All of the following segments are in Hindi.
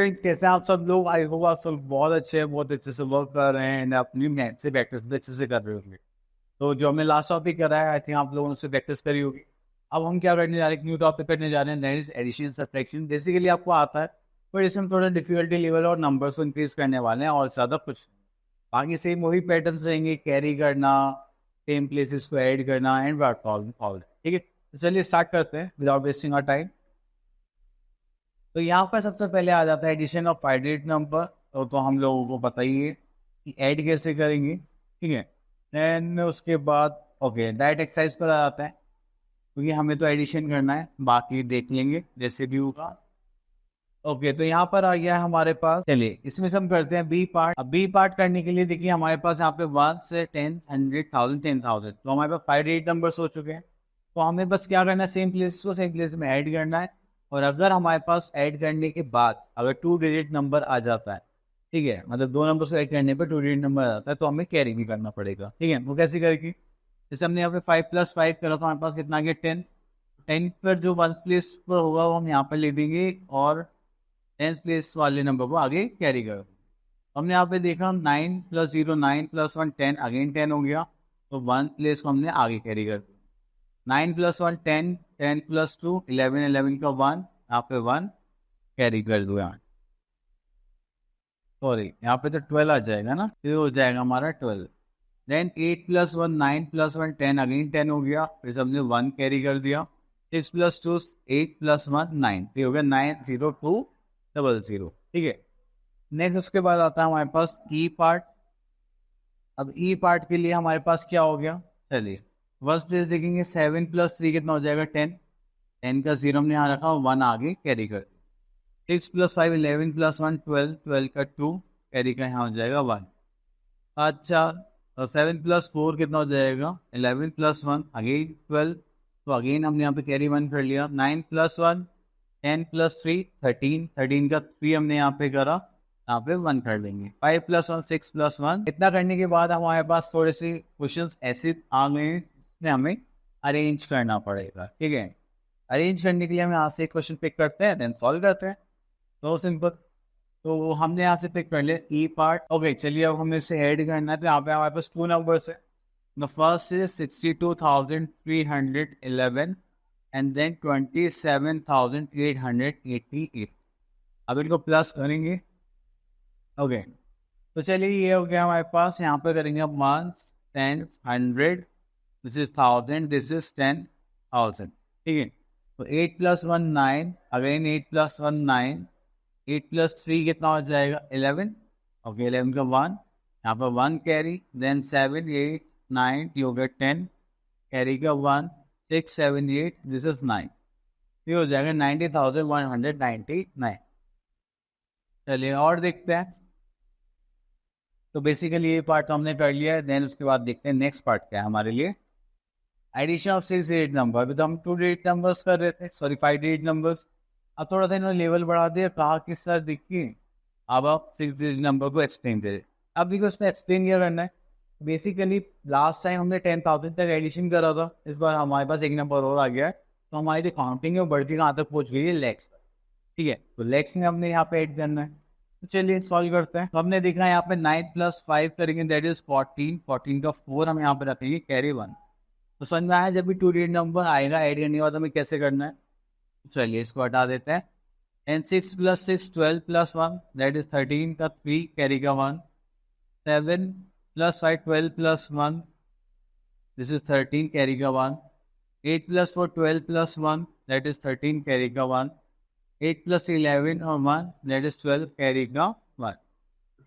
स्टूडेंट, कैसे हैं आप सब लोग? आई होप आप सब बहुत अच्छे हैं, बहुत अच्छे से वर्क कर रहे हैं एंड अपनी मैथ से प्रैक्टिस भी अच्छे से कर रहे होंगे। तो जो हमने लास्ट टॉपिक करा है, आई थिंक आप लोगों ने उससे प्रैक्टिस करी होगी। अब हम क्या करने जा रहे हैं, एक न्यू टॉपिक करने जा रहे हैं, that is addition subtraction. Basically आपको आता है, पर इसमें थोड़ा डिफिकल्टी लेवल और नंबर्स को इंक्रीज करने वाले हैं और ज़्यादा कुछ नहीं। बाकी सेम वही पैटर्न्स रहेंगे, कैरी करना, सेम प्लेसेस को ऐड करना एंड वर्क ऑल। ठीक है, तो चलिए स्टार्ट करते हैं विदाउट वेस्टिंग आवर टाइम। तो यहाँ पर सबसे पहले आ जाता है एडिशन ऑफ फाइनाइट नंबर। तो हम लोगों को पता ही है कि ऐड कैसे करेंगे। ठीक है, देन उसके बाद ओके डायरेक्ट एक्सरसाइज पर आ जाता है, क्योंकि हमें तो एडिशन करना है, बाकी देख लेंगे जैसे भी होगा। ओके, तो यहाँ पर आ गया है हमारे पास। चलिए इसमें से हम करते हैं बी पार्ट। अब बी पार्ट करने के लिए देखिए हमारे पास यहाँ पे 1 से 10, 100,000, 10,000, तो हमारे पास 5 नंबर्स हो चुके हैं। तो हमें बस क्या करना है, सेम प्लेस को सेम प्लेस में ऐड करना है। और अगर हमारे पास ऐड करने के बाद अगर 2 डिजिट नंबर आ जाता है, ठीक है, मतलब 2 नंबर को ऐड करने पर 2 डिजिट नंबर आ जाता है, तो हमें कैरी भी करना पड़ेगा। ठीक है, वो कैसे करेगी? जैसे हमने यहाँ पे 5 + 5 करा तो हमारे पास कितना आ गया 10। 10 पर जो 1 प्लेस पर होगा वो हम यहाँ पर लिख देंगे और 10 प्लेस वाले नंबर को आगे कैरी कर। हमने यहाँ पे देखा 9 + 0 9 + 1 10, अगेन 10 हो गया, तो 1 प्लेस को हमने आगे कैरी कर दिया। 9 + 1 10, 10 + 2 11, 11 का 1, यहाँ पे 1 कैरी कर दो। यहाँ सॉरी, यहाँ पे तो 12 आ जाएगा ना, ये हो जाएगा हमारा 12। देन 8 + 1 9 + 1 10, अगेन 10 हो गया, फिर हमने 1 कैरी कर दिया। 6 + 2 8 + 1 9, ये हो गया 90200। ठीक है, नेक्स्ट उसके बाद आता है हमारे पास ई पार्ट। अब ई पार्ट के लिए हमारे पास क्या हो गया, चलिए फर्स्ट प्लेस देखेंगे। 7 + 3 कितना हो जाएगा 10। 10 का 0 हमने यहाँ रखा, 1 आगे कैरी कर। 6 + 5 11 + 1 12, 12 का 2 कैरी का यहाँ हो जाएगा 1। अच्छा, 7 + 4 कितना हो जाएगा 11 + 1 अगेन 12, तो अगेन हमने यहाँ पे कैरी 1 कर लिया। 9 + 1 10 + 3 13, 13 का 3 हमने यहाँ पे करा, यहाँ पे 1 कर लेंगे। 5 + 1 6 + 1, इतना करने के बाद हमारे पास थोड़े से क्वेश्चंस ऐसे आ गए हैं जिसमें हमें अरेंज करना पड़ेगा। ठीक है, अरेंज करने के लिए हम यहाँ से एक क्वेश्चन पिक करते हैं, देन सॉल्व करते हैं। तो सिंपल, तो हमने यहाँ से पिक कर लिया ई पार्ट। ओके, चलिए अब हमें इसे ऐड करना है, तो यहाँ पे हमारे पास 2 नंबर्स है। The first is 62,311 and then 27,888। अब इनको प्लस करेंगे। ओके, तो चलिए ये हो गया हमारे पास। यहाँ पे करेंगे अब 1 10 100, दिस इज 1000, दिस इज 10,000। ठीक है, तो 8 + 1 9, अगेन 8 + 1 9, 8 + 3 कितना हो जाएगा 11। ओके, 11 का 1, यहाँ पर 1 कैरी, देन 7 8 9, ये हो गया 10 कैरी का 1, 6 7 8, दिस इज 9, ये हो जाएगा 90,199। चलिए और देखते हैं। तो बेसिकली ये पार्ट तो हमने कर लिया है। देन उसके बाद देखते हैं नेक्स्ट पार्ट क्या है हमारे लिए। Addition of 6 digit number. अभी तो हम 2 डिजिट नंबर्स कर रहे थे, सॉरी 5 डिजिट नंबर्स। अब थोड़ा सा इन्होंने लेवल बढ़ा दिया, कहा कि सर देखिए अब आप 6 डिजिट नंबर को एक्सप्लेन दे। अब देखिए उसमें एक्सप्लेन क्या करना है। बेसिकली लास्ट टाइम हमने 10,000 तक एडिशन करा था, इस बार हमारे पास एक नंबर और आ गया है, तो हमारी जो काउंटिंग है वो बढ़ती कहाँ तक पहुँच गई है, लैक्स। ठीक है, तो लैक्स में हमने यहाँ पे ऐड करना है। तो चलिए सॉल्व करते हैं। तो हमने देखा है यहाँ पे 9 + 5 करेंगे, दैट इज 14, 14 का 4 हम यहाँ पे रखेंगे, कैरी 1। तो समझ में आया, जब भी 2 डिजिट नंबर आएगा ऐड करने के बाद हमें कैसे करना है। चलिए इसको हटा देते हैं। एंड 6 + 6 12 + 1, दैट इज 13 का 3 कैरी का 1। 7 + 5 12 + 1, दिस इज 13 कैरी का 1। 8 + 4 12 + 1, दैट इज 13 कैरी का 1। 8 + 11 और 1, दैट इज 12 कैरी का 1।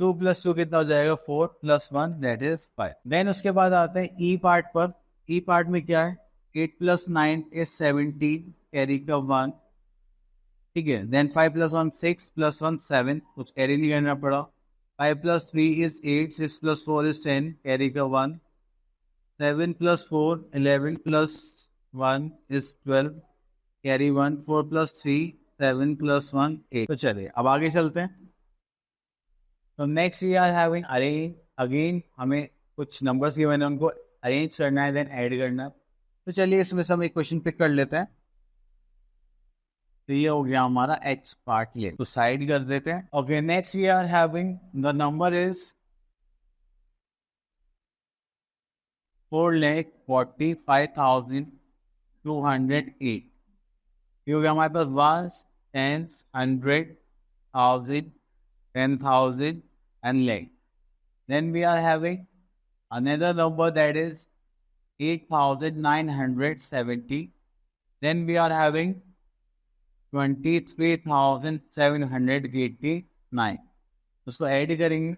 2 + 2 कितना हो जाएगा 4 + 1, दैट इज 5। देन उसके बाद आते हैं ई पार्ट पर। ई पार्ट में क्या है, 8 + 9 इज 17 कैरी का 1। ठीक है, देन 5 + 1 6 + 1 7, कुछ कैरी नहीं करना पड़ा। 5 + 3 इज 8, 6 + 4 इज 10 कैरी का 1। 7 + 4 11 + 1 इज 12 कैरी 1। 4 + 3 7 + 1 8। तो चलिए अब आगे चलते हैं। तो next we are having arrange. Again हमें कुछ नंबर्स गिवन है, उनको अरेंज करना है, देन ऐड करना है। तो चलिए इसमें से हम एक क्वेश्चन पिक कर लेते हैं। तो ये हो गया हमारा एक्स पार्ट ले, तो साइड कर देते हैं। Okay, next we are having the number is 4,45,208। ये हो गया हमारे पास ones, tens, 100, 1000, 10,000 and lakh. Then we are having another number that is 8,970. Then we are having 23,789. उसको ऐड करेंगे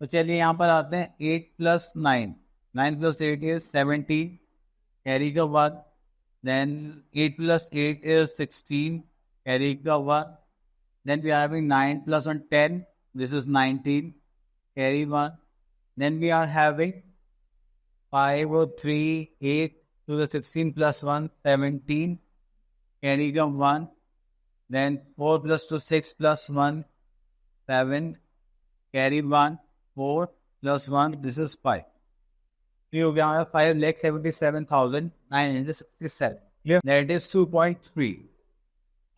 तो चलिए यहाँ पर आते हैं 8 + 9, 9 + 8 is 17, कैरी का 1, then 8 + 8 is 16, carry का 1, then we are having 9 + 1 10, this is 19, carry 1, then we are having 5 or 3 8 to the 16 + 1 17, carry का 1, then 4 + 2 6 + 1 7, carry 1, 4 + 1, this is 5. ये हो गया हमारा 5,77,967, दैट इज 2.3।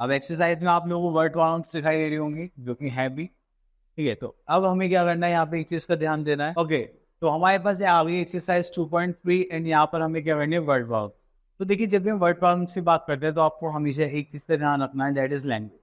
अब एक्सरसाइज में आप लोगों को वर्ड प्रॉब्लम सिखाई दे रही होंगी जो कि है भी, ठीक है। तो अब हमें क्या करना है, यहाँ पे एक चीज का ध्यान देना है। ओके, तो हमारे पास आ गई एक्सरसाइज 2.3 एंड यहाँ पर हमें क्या करनी है, वर्ड प्रॉब्लम। तो देखिए, जब भी हम वर्ड प्रॉब्लम की बात करते हैं तो आपको हमेशा एक चीज का ध्यान रखना है, दैट इज लैंग्वेज।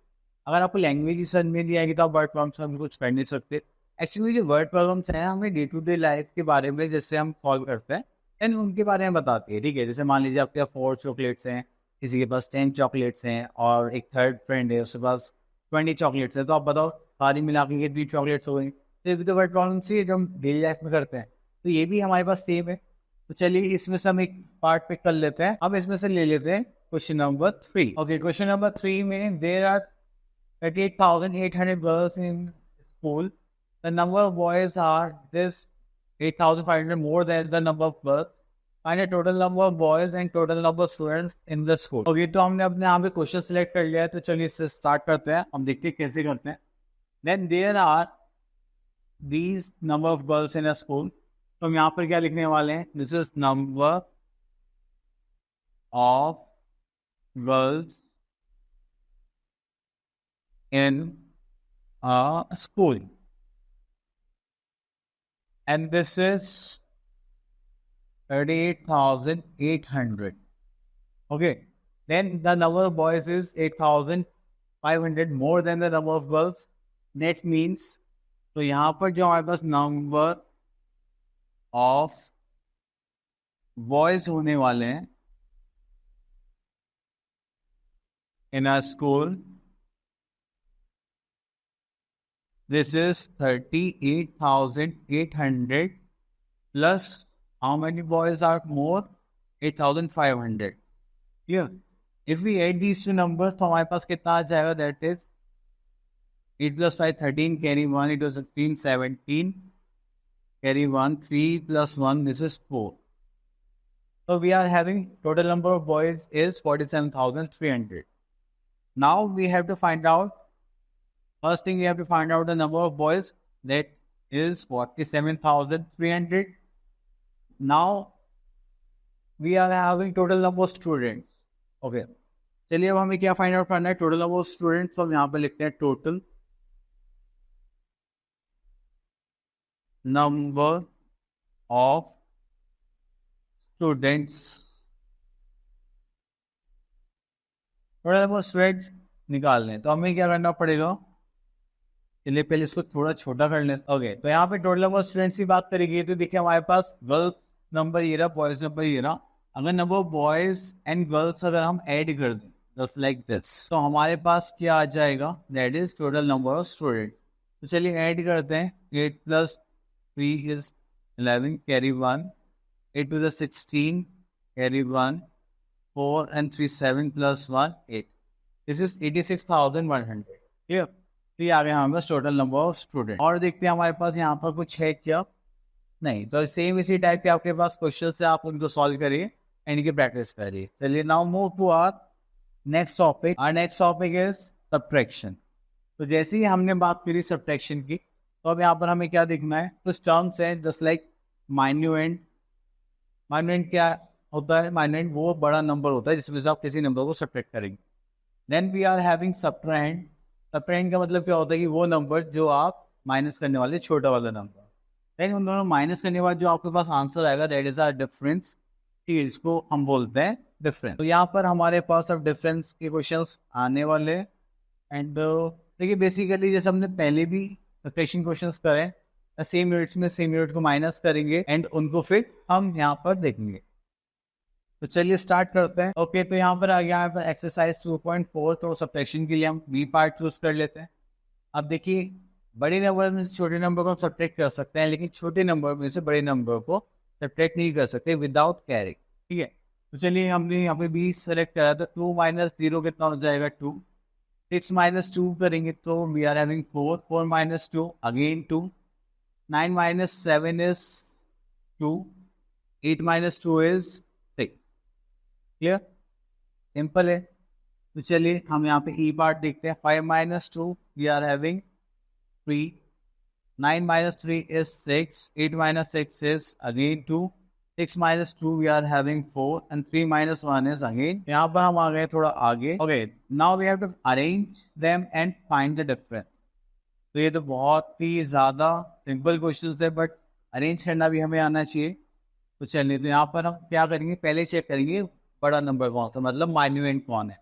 अगर आपको लैंग्वेज ही समझ में नहीं आएगी तो आप वर्ड प्रॉब्लम से हम कुछ कर नहीं सकते। एक्चुअली जो वर्ड प्रॉब्लम्स हैं हमें डे टू डे लाइफ के बारे में जैसे हम सॉल्व करते हैं एंड उनके बारे में बताती है, ठीक है। जैसे मान लीजिए आपके पास 4 चॉकलेट्स हैं, किसी के पास 10 चॉकलेट्स हैं और एक थर्ड फ्रेंड है उसके पास 20 चॉकलेट्स है, तो आप बताओ सारी मिला के कितनी चॉकलेट्स हो गई। तो ये भी तो वर्ड प्रॉब्लम से जो हम डेली लाइफ में करते हैं, तो ये भी हमारे पास सेम है। तो चलिए इसमें से हम एक पार्ट पिक कर लेते हैं। अब इसमें से ले लेते हैं question number 3। Okay, question number 3 में there are 38,800 girls in school, the number of boys are this 8,500 more than the number of girls. Find the total number of boys and total number of students in the school. Okay, तो हमने अपने यहाँ पे क्वेश्चन सिलेक्ट कर लिया है, तो चलिए इससे स्टार्ट करते हैं। हम देखते हैं कैसे करते हैं। Then there are these number of girls in a school. तो हम यहाँ पर क्या लिखने वाले हैं, this is number of girls in a school. And this is 38,800. Okay. Then the number of boys is 8,500 more than the number of girls. That means, तो यहाँ पर जो हमारे पास number of boys होने वाले हैं in a school, this is 38,800 plus how many boys are more? 8,500. Yeah. If we add these two numbers, तो हमारे पास कितना आ जाएगा? That is 8 + 5 13, carry 1, it was 16, 17, carry 1, 3 + 1, this is 4. So we are having total number of boys is 47,300. Now we have to find out. First thing, we have to find out the number of boys, that is 47,300. Now we are having total number of students. Okay, चलिए अब हमें क्या फाइंड आउट करना है, टोटल नंबर ऑफ स्टूडेंट्स। तो हम यहाँ पे लिखते हैं total number of students. Total number of students निकालने हैं, तो हमें क्या करना पड़ेगा, चलिए पहले इसको थोड़ा छोटा कर लेते हैं। ओके, तो यहाँ पे टोटल नंबर ऑफ स्टूडेंट्स की बात करेंगे तो देखिए हमारे पास गर्ल्स नंबर ये रहा, बॉयज नंबर ये रहा। अगर number of boys and girls अगर हम ऐड कर दें जस्ट लाइक दिस, तो हमारे पास क्या आ जाएगा, that is total number of student. तो चलिए ऐड करते हैं। 8 + 3 is 11, carry 1, 8 to the 16, carry 1, 4 and 3 7 + 1 8. This is 86,100. Clear? तो ये आ गया हमारे पास टोटल नंबर ऑफ स्टूडेंट। और देखते हैं हमारे पास यहाँ पर कुछ है क्या, नहीं। तो सेम इसी टाइप के आपके पास क्वेश्चन से आप उनको सॉल्व करिए एंड इनकी प्रैक्टिस करिए। चलिए now move to our next topic. Our next topic is subtraction. तो जैसे ही हमने बात करी सब्ट्रैक्शन की, तो अब यहाँ पर हमें क्या देखना है, कुछ टर्म्स हैं जस्ट लाइक माइन्यूएंट। माइन्यूएंट क्या होता है माइनस, वो बड़ा नंबर होता है जिसमें से आप किसी नंबर को सब्ट्रैक्ट करेंगे। Then we are having subtrahend. Subtrahend का मतलब क्या होता है कि वो नंबर जो आप माइनस करने वाले, छोटा वाला नंबर। देन उन दोनों माइनस करने के बाद जो आपके पास आंसर आएगा दैट इज आर डिफरेंस। ठीक है, इसको हम बोलते हैं डिफरेंस। तो यहाँ पर हमारे पास अब डिफरेंस के क्वेश्चंस आने वाले हैं। एंड देखिए बेसिकली जैसे हमने पहले भी सब्ट्रैक्शन क्वेश्चंस करे, सेम यूनिट्स में सेम यूनिट को माइनस करेंगे एंड उनको फिर हम यहाँ पर देखेंगे। तो चलिए स्टार्ट करते हैं। ओके, तो यहाँ पर आ गया यहाँ पर एक्सरसाइज 2.4। तो सब्ट्रैक्शन के लिए हम बी पार्ट चूज कर लेते हैं। अब देखिए बड़े नंबर में से छोटे नंबर को हम सब्ट्रैक्ट कर सकते हैं, लेकिन छोटे नंबर में से बड़े नंबर को सब्ट्रैक्ट नहीं कर सकते विदाउट कैरिंग। ठीक है, तो चलिए हमने यहाँ पे बी सेलेक्ट करा, तो 2 माइनस 0 कितना हो जाएगा 2। 6 माइनस 2 करेंगे तो we are having 4। 4 minus 2 again 2। 9 minus 7 is 2। 8 minus 2 is 6। Clear, simple है। तो चलिए हम यहाँ पे ई पार्ट देखते हैं। 5 minus 2 we are having 3। 9 minus 3 is 6. 8 minus 6 is again 2. 6 minus 2 we are having 4 and 3 minus 1 is again. यहाँ पर हम आ गए थोड़ा आगे। Okay, now we have to arrange them and find the difference. तो ये तो बहुत ही ज़्यादा सिंपल क्वेश्चन है, बट अरेंज करना भी हमें आना चाहिए। तो चलिए, तो यहाँ पर हम क्या करेंगे, पहले चेक करेंगे बड़ा नंबर कौन सा, मतलब माइन्यूएंट कौन है।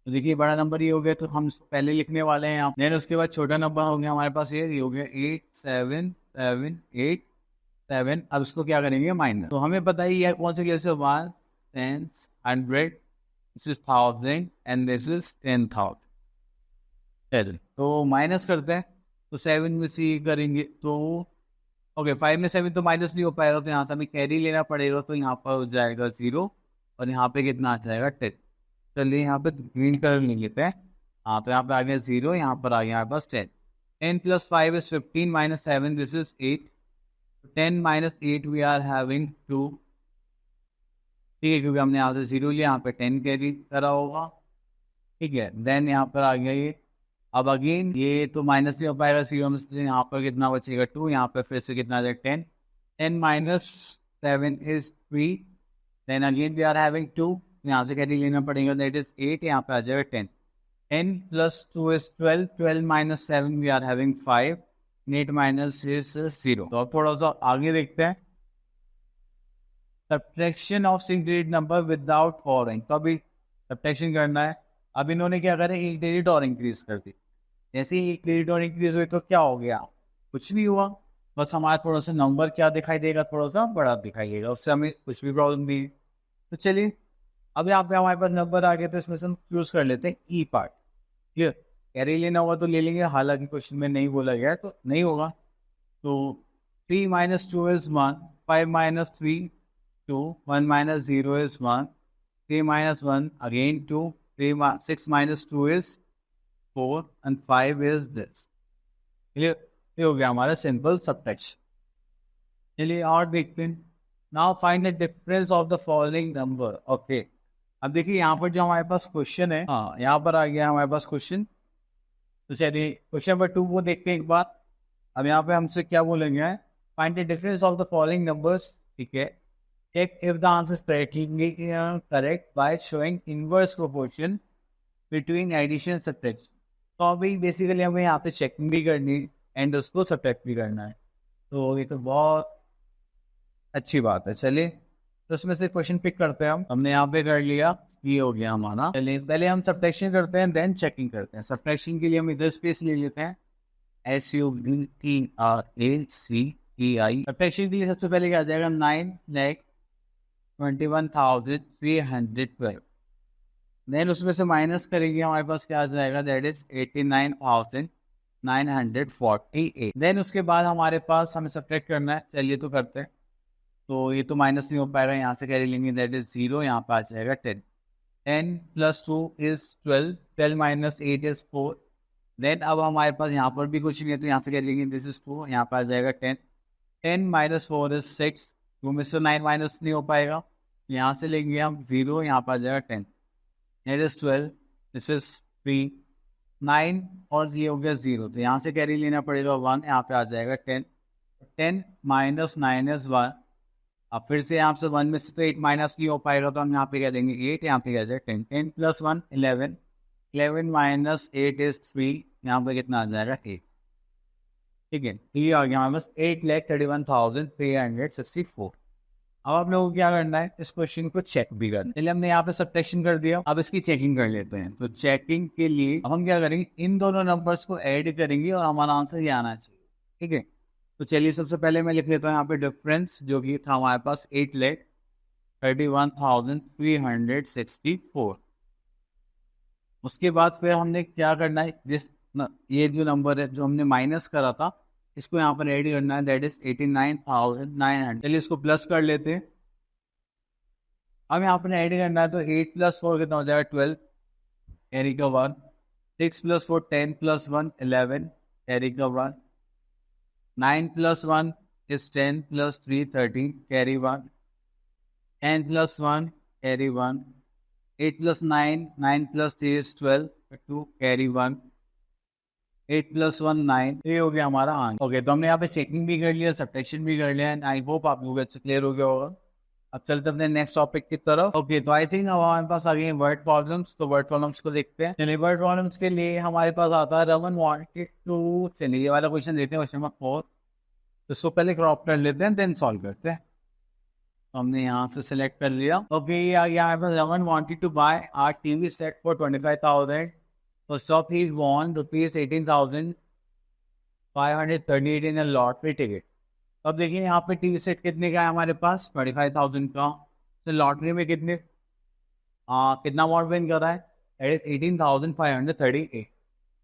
तो देखिए बड़ा नंबर ये हो गया, तो हम पहले लिखने वाले हैं यहाँ। देन उसके बाद छोटा नंबर हो गया हमारे पास, ये हो गया 8 7 7 8 7। अब इसको क्या करेंगे, माइनस। तो हमें पता ही है कौन सा, जैसे 1 10 100, this is 1000 and this is 10,000। तो माइनस करते हैं, तो 7 में से करेंगे तो ओके 5 में 7 तो माइनस नहीं हो पाएगा, तो यहाँ से हमें कैरी लेना पड़ेगा। तो यहाँ पर हो जाएगा 0 और यहाँ पे कितना आ जाएगा 10। चलिए यहाँ पे ग्रीन कलर ले लेते हैं। हाँ, तो यहाँ पे आ गया 0, यहाँ पर आ गया हमारे पास 10। 10 plus 5 is 15 minus 7 this is 8। 10 minus 8 we are having 2। ठीक है, क्योंकि हमने यहाँ से 0 लिया, यहाँ पे 10 कैरी करा होगा। ठीक है, देन यहाँ पर आ गया ये। अब अगेन ये तो माइनस नहीं हो पाएगा 0 में से, यहाँ पर कितना बचेगा 2। यहाँ पर फिर से कितना आ जाएगा 10। 10 minus 7 is 3। Then again we are having 2, यहाँ से कैरी लेना पड़ेगा, दैट इज 8। यहाँ पे आ जाएगा 10। 10 plus 2 is 12। 12 minus 7 we are having 5। 8 minus is 0। तो अब थोड़ा सा आगे देखते हैं, subtraction of single digit number without borrowing. तो अभी सब्ट्रैक्शन करना है। अब इन्होंने क्या करा, एक डिजिट और इंक्रीज कर दी। जैसे ही एक डिजिट और इंक्रीज हुई तो क्या हो गया, कुछ नहीं हुआ, बस हमारा थोड़ा सा नंबर क्या दिखाई देगा, थोड़ा सा बड़ा दिखाई देगा, उससे हमें कुछ भी प्रॉब्लम नहीं है। तो चलिए अब यहाँ पे हमारे पास नंबर आ गए, तो इसमें से हम चूज कर लेते हैं ई पार्ट। क्लियर, कैरी लेना होगा तो ले लेंगे, हालांकि क्वेश्चन में नहीं बोला गया है तो नहीं होगा। तो 3 minus 2 is 1। 5 minus 3 2। 1 minus 0 is 1। 3 minus 1 again 2। 6 minus 2 is 4 and 5 is this. Clear, ये हो गया हमारा सिंपल सब्ट्रैक्शन। चलिए और देखते हैं। Now find the difference of the following number. Okay, अब देखिए यहाँ पर जो हमारे पास क्वेश्चन है, हाँ यहाँ पर आ गया हमारे पास क्वेश्चन। तो चलिए क्वेश्चन नंबर 2 को देखते हैं एक बार। अब यहाँ पे हमसे क्या बोलेंगे, find the difference of the following numbers. ठीक है, check if the answer is correct by showing inverse proportion between addition subtraction. तो अभी बेसिकली हमें यहाँ पे चेकिंग भी करनी है एंड उसको सब्ट्रैक्ट भी करना है। तो ये तो बहुत अच्छी बात है। चलिए तो उसमें से क्वेश्चन पिक करते हैं हम। हमने यहाँ पे कर लिया, ये हो गया हमारा। चलिए पहले हम सब्ट्रैक्शन करते हैं, देन चेकिंग करते हैं। सब्ट्रैक्शन के लिए हम इधर स्पेस ले लेते हैं, SUBTRACEI। सब्ट्रैक्शन के लिए सबसे पहले क्या आ जाएगा, 9,21,312। देन उसमें से माइनस करेंगे, हमारे पास क्या आ जाएगा, दैट इज 89,948। देन उसके बाद हमारे पास हमें सब्ट्रैक्ट करना है। चलिए तो करते हैं। तो ये तो माइनस नहीं हो पाएगा, यहाँ से कैरी लेंगे, दैट इज 0। यहाँ पे आ जाएगा 10। 10 plus 2 is 12। 12 minus 8 is 4। Then अब हमारे पास यहाँ पर भी कुछ नहीं है, तो यहाँ से कैरी लेंगे, दिस इज 2। यहाँ पर आ जाएगा 10। 10 माइनस 4 इज 6। 2 में से 9 माइनस नहीं हो पाएगा, यहाँ से लेंगे हम 0। यहाँ पर आ जाएगा 10। That is 12। This is 3। 9 और ये हो गया 0, तो यहाँ से कैरी लेना पड़ेगा 1। यहाँ पे आ जाएगा 10। 10 माइनस 9 इज 1। अब फिर से यहाँ से 1 में से तो 8 माइनस नहीं हो पाएगा, तो हम यहाँ पे कह देंगे 8, यहाँ पे कह देंगे 10, 10 प्लस 1 11, 11 माइनस 8 इज 3, यहाँ पे कितना आ जाएगा 8। ठीक है, तो ये आ गया हमारे पास 8,31,364। अब आप लोगों को क्या करना है, इस क्वेश्चन को चेक भी करना है। चलिए हमने यहाँ पे सब्ट्रैक्शन कर दिया, अब इसकी चेकिंग कर लेते हैं। तो चेकिंग के लिए अब हम क्या करेंगे, इन दोनों नंबर्स को ऐड करेंगे और हमारा आंसर ये आना चाहिए। ठीक है, तो चलिए सबसे पहले मैं लिख लेता हूँ यहाँ पे डिफरेंस, जो कि था हमारे पास 8,31,364। उसके बाद फिर हमने क्या करना है, ये जो नंबर है जो हमने माइनस करा था, इसको यहाँ पर ऐड करना है, दैट इज 89,900। चलिए इसको प्लस कर लेते हैं। अब यहाँ पर ऐड करना है, तो 8 प्लस 4 कितना हो जाएगा 12, कैरी का 1, 6 प्लस 4 10 प्लस 1 11, कैरी का 1, 9 plus 1 is 10 plus 3 13, carry 1, 10 plus 1 carry 1, 8 plus 9 9 plus 3 is 12 2, carry 1, 8 plus 1 9। ये हो गया हमारा आंसर। ओके, तो हमने यहाँ पे चेकिंग भी कर लिया, सब्ट्रैक्शन भी कर लिया एंड आई होप आप लोगों को अच्छे क्लियर हो गया होगा। अब चलते अपने नेक्स्ट टॉपिक की तरफ। ओके, तो आई थिंक अब हमारे पास आ गए वर्ड प्रॉब्लम्स, तो वर्ड प्रॉब्लम्स को देखते हैं। चलिए वर्ड प्रॉब्लम्स के लिए हमारे पास आता है रमन वांटेड टू, चलिए ये वाला क्वेश्चन देते हैं, क्वेश्चन नंबर 4। तो इसको पहले क्रॉप कर लेते हैं, देन सॉल्व करते हैं। तो हमने यहाँ से सिलेक्ट कर लिया। ओके, ये आ गया हमारे पास, Raman wanted to buy a TV set for 25,000, तो स्टॉप he won ₹18,538 in lottery ticket. अब देखिए यहाँ पे टीवी सेट कितने का है हमारे पास, 25,000 का। तो लॉटरी में कितना अमाउंट विन कर रहा है, दैट इज 18,538।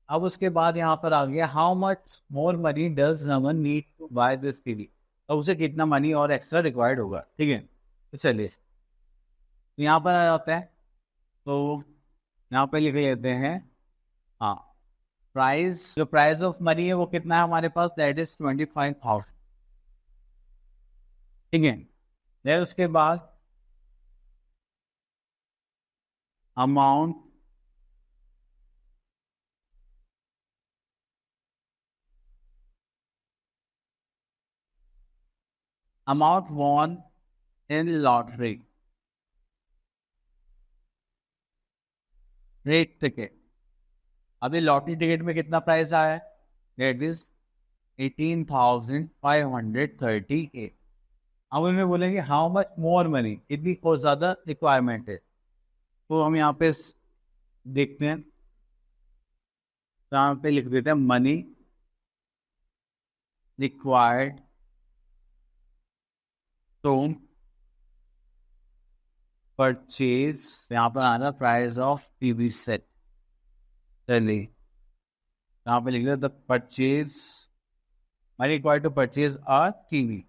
अब उसके बाद यहाँ पर आ गया, how much more money does Raman need to buy this TV, तो उसे कितना मनी और एक्स्ट्रा रिक्वायर्ड होगा। ठीक है, तो चलिए तो यहाँ पर आ जाता है, तो यहाँ पे लिख लेते हैं, हाँ प्राइस, जो प्राइस ऑफ मनी है वो कितना है हमारे पास, दैट इज 25,000। ठीक है, फिर उसके बाद अमाउंट वॉन इन लॉटरी, रेट टिकट। अभी लॉटरी टिकट में कितना प्राइस आया है, दैट इज 18,538। अब उनमें बोलेंगे हाउ मच मोर मनी, कितनी और ज़्यादा रिक्वायरमेंट है, तो हम यहाँ पे देखते हैं, तो यहाँ पे लिख देते हैं मनी रिक्वायर्ड टू परचेज, यहाँ पर आना प्राइस ऑफ टीवी सेट। चलिए यहाँ पे लिख देते the purchase, money required to purchase a TV.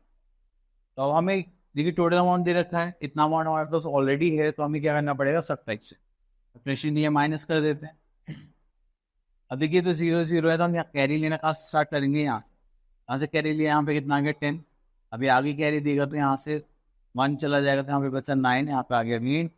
तो हमें देखिए टोटल अमाउंट दे रखा है, इतना अमाउंट हमारे पास ऑलरेडी है, तो हमें क्या करना पड़ेगा, सब्ट्रैक्शन। सब्ट्रैक्शन ये माइनस कर देते हैं। अब देखिए तो 0 0 है, तो हम यहाँ कैरी लेना का स्टार्ट करेंगे। यहाँ से कैरी लिया, यहाँ पे कितना आ गया 10। अभी आगे कैरी देगा तो यहाँ से 1 चला जाएगा, तो यहाँ पे बचा 9, यहाँ पे आ गया मीन